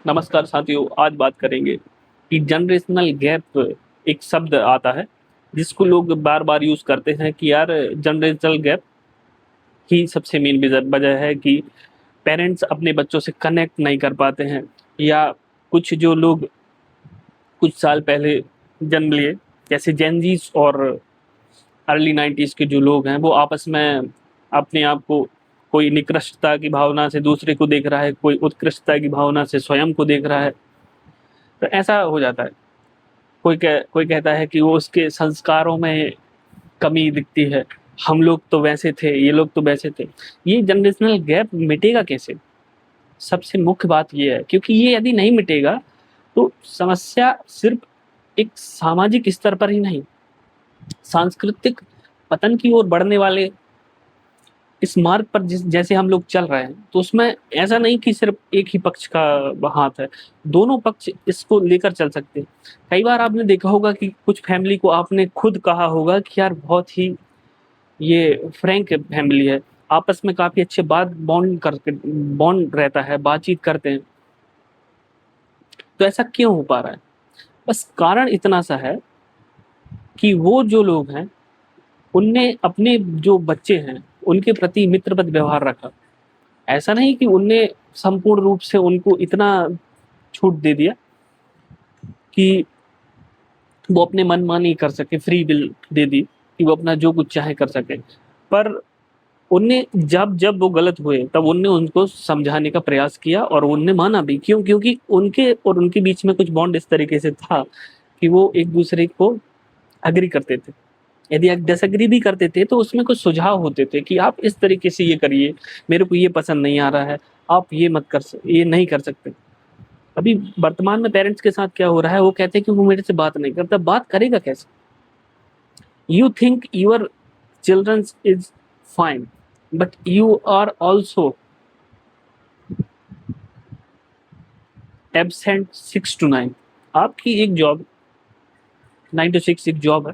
नमस्कार साथियों, आज बात करेंगे कि जनरेशनल गैप एक शब्द आता है, जिसको लोग बार-बार यूज़ करते हैं कि यार जनरेशनल गैप ही सबसे मेन वजह है कि पेरेंट्स अपने बच्चों से कनेक्ट नहीं कर पाते हैं या कुछ जो लोग कुछ साल पहले जन्म लिए, जैसे जेन ज़ीस और अर्ली 90s के जो लोग हैं, वो आपस में अपने आप को कोई निकृष्टता की भावना से दूसरे को देख रहा है, कोई उत्कृष्टता की भावना से स्वयं को देख रहा है, तो ऐसा हो जाता है। कोई कहता है कि वो उसके संस्कारों में कमी दिखती है, हम लोग तो वैसे थे, ये लोग तो वैसे थे। ये जनरेशनल गैप मिटेगा कैसे? सबसे मुख्य बात ये है, क्योंकि ये यदि नहीं मिटेगा, तो समस्या सिर्फ़ एक सामाजिक स्तर पर ही नहीं, सांस्कृतिक पतन की ओर बढ़ने वाले इस मार्ग पर जैसे हम लोग चल रहे हैं, तो उसमें ऐसा नहीं कि सिर्फ़ एक ही पक्ष का हाथ है, दोनों पक्ष इसको लेकर चल सकते हैं। कई बार आपने देखा होगा कि कुछ फैमिली को आपने खुद कहा होगा कि यार बहुत ही ये फ्रैंक फैमिली है, आपस में काफ़ी अच्छे बात बॉन्ड रहता है, बातचीत करते हैं। तो ऐसा क्यों हो पा रहा है? बस कारण इतना सा है कि वो जो लोग हैं, उनने अपने जो बच्चे हैं, उनके प्रति मित्रवत व्यवहार रखा। ऐसा नहीं कि उनने संपूर्ण रूप से उनको इतना छूट दे दिया कि वो अपने मनमानी कर सके, फ्री विल दे दी कि वो अपना जो कुछ चाहे कर सके। पर उनने जब वो गलत हुए, तब उनने उनको समझाने का प्रयास किया और उनने माना भी। क्यों? क्योंकि उनके और उनके बीच में कुछ बॉन्ड इस तरीके से था कि वो एक-दूसरे को एग्री करते थे। यदि आप डिसएग्री भी करते थे, तो उसमें कुछ सुझाव होते थे कि आप इस तरीके से ये करिए, मेरे को ये पसंद नहीं आ रहा है, आप ये नहीं कर सकते। अभी वर्तमान में पेरेंट्स के साथ क्या हो रहा है, वो कहते हैं कि वो मेरे से बात नहीं करता, बात करेगा कैसे? You think your children is fine, but you are also absent 6 to 9. आपकी एक जॉब 9 to 6 एक जॉब है,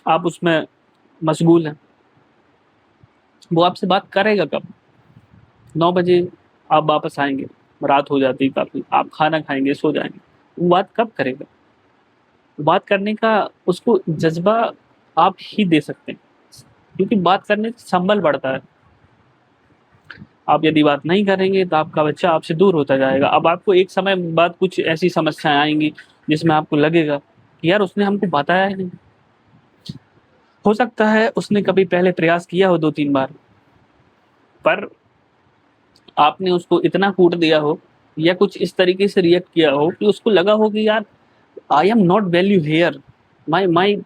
आप उसमें मशगूल हैं। वो आपसे बात करेगा कब? 9 बजे आप वापस आएँगे, रात हो जाती है काफ़ी, आप खाना खाएँगे, सो जाएँगे। वो बात कब करेगा? बात करने का उसको जज़्बा आप ही दे सकते हैं, क्योंकि बात करने से संबल बढ़ता है। आप यदि बात नहीं करेंगे तो आपका बच्चा आपसे दूर होता जाएगा। अब आपको एक समय बाद कुछ ऐसी समस्याएँ आएँगी जिसमें आपको लगेगा कि यार उसने हमको बताया ही नहीं। हो सकता है उसने कभी पहले प्रयास किया हो 2-3 बार, पर आपने उसको इतना कूट दिया हो या कुछ इस तरीके से रिएक्ट किया हो कि उसको लगा हो कि यार I am not value here, my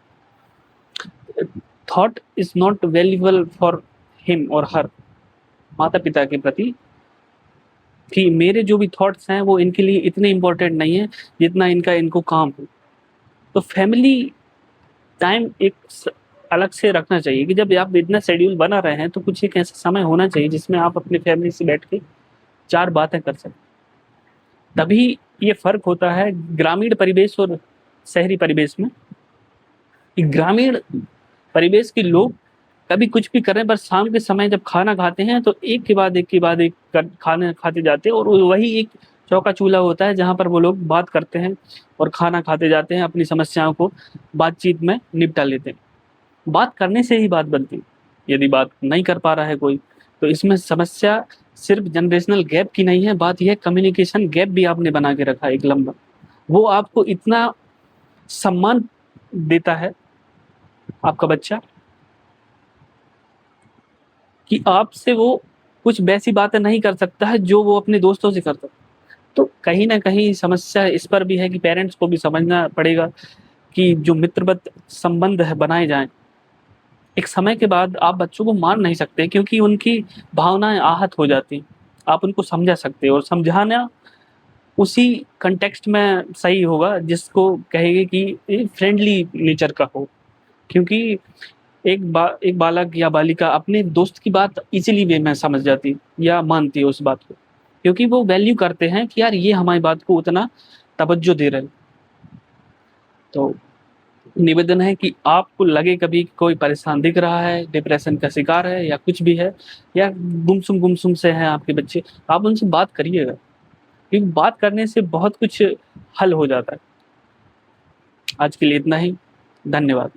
thought is not valuable for him और हर, माता-पिता के प्रति, कि मेरे जो भी थॉट्स हैं वो इनके लिए इतने इम्पोर्टेंट नहीं है जितना इनको काम हो। तो फैमिली टाइम एक अलग से रखना चाहिए कि जब आप इतना शेड्यूल बना रहे हैं तो कुछ एक ऐसा समय होना चाहिए जिसमें आप अपनी फैमिली से बैठ के 4 बातें कर सकें। तभी ये फ़र्क होता है ग्रामीण परिवेश और शहरी परिवेश में। कि ग्रामीण परिवेश के लोग कभी कुछ भी करें, पर शाम के समय जब खाना खाते हैं तो एक के बाद एक के बाद एक कर खाना खाते जाते हैं, और वही एक चौका-चूल्हा होता है जहाँ पर वो लोग बात करते हैं और खाना खाते जाते हैं, अपनी समस्याओं को बातचीत में निपटा लेते हैं। बात करने से ही बात बनती है, यदि बात नहीं कर पा रहा है कोई, तो इसमें समस्या सिर्फ़ जनरेशनल गैप की नहीं है, बात ये है कम्युनिकेशन गैप भी आपने बना के रखा है एक लंबा। वो आपको इतना सम्मान देता है, आपका बच्चा, कि आपसे वो कुछ वैसी बातें नहीं कर सकता है जो वो अपने दोस्तों से करता है। तो कहीं न कहीं समस्या इस पर भी है कि पेरेंट्स को भी समझना पड़ेगा कि जो मित्रवत संबंध है बनाए जाएँ। एक समय के बाद आप बच्चों को मार नहीं सकते, क्योंकि उनकी भावनाएँ आहत हो जाती हैं। आप उनको समझा सकते हो, और समझाना उसी कॉन्टेक्स्ट में सही होगा जिसको कहेंगे कि ये फ्रेंडली नेचर का हो। क्योंकि एक बालक या बालिका अपने दोस्त की बात ईज़िली वे में समझ जाती है या मानती है उस बात को। क्योंकि वो वैल्यू करते हैं कि यार ये हमारी बात को उतना तवज्जो दे रहे हैं। तो निवेदन है कि आपको लगे कभी कोई परेशान दिख रहा है, डिप्रेशन का शिकार है या कुछ भी है, या गुमसुम-गुमसुम से हैं आपके बच्चे, आप उनसे बात करिएगा। क्योंकि बात करने से बहुत कुछ हल हो जाता है। आज के लिए इतना ही, धन्यवाद।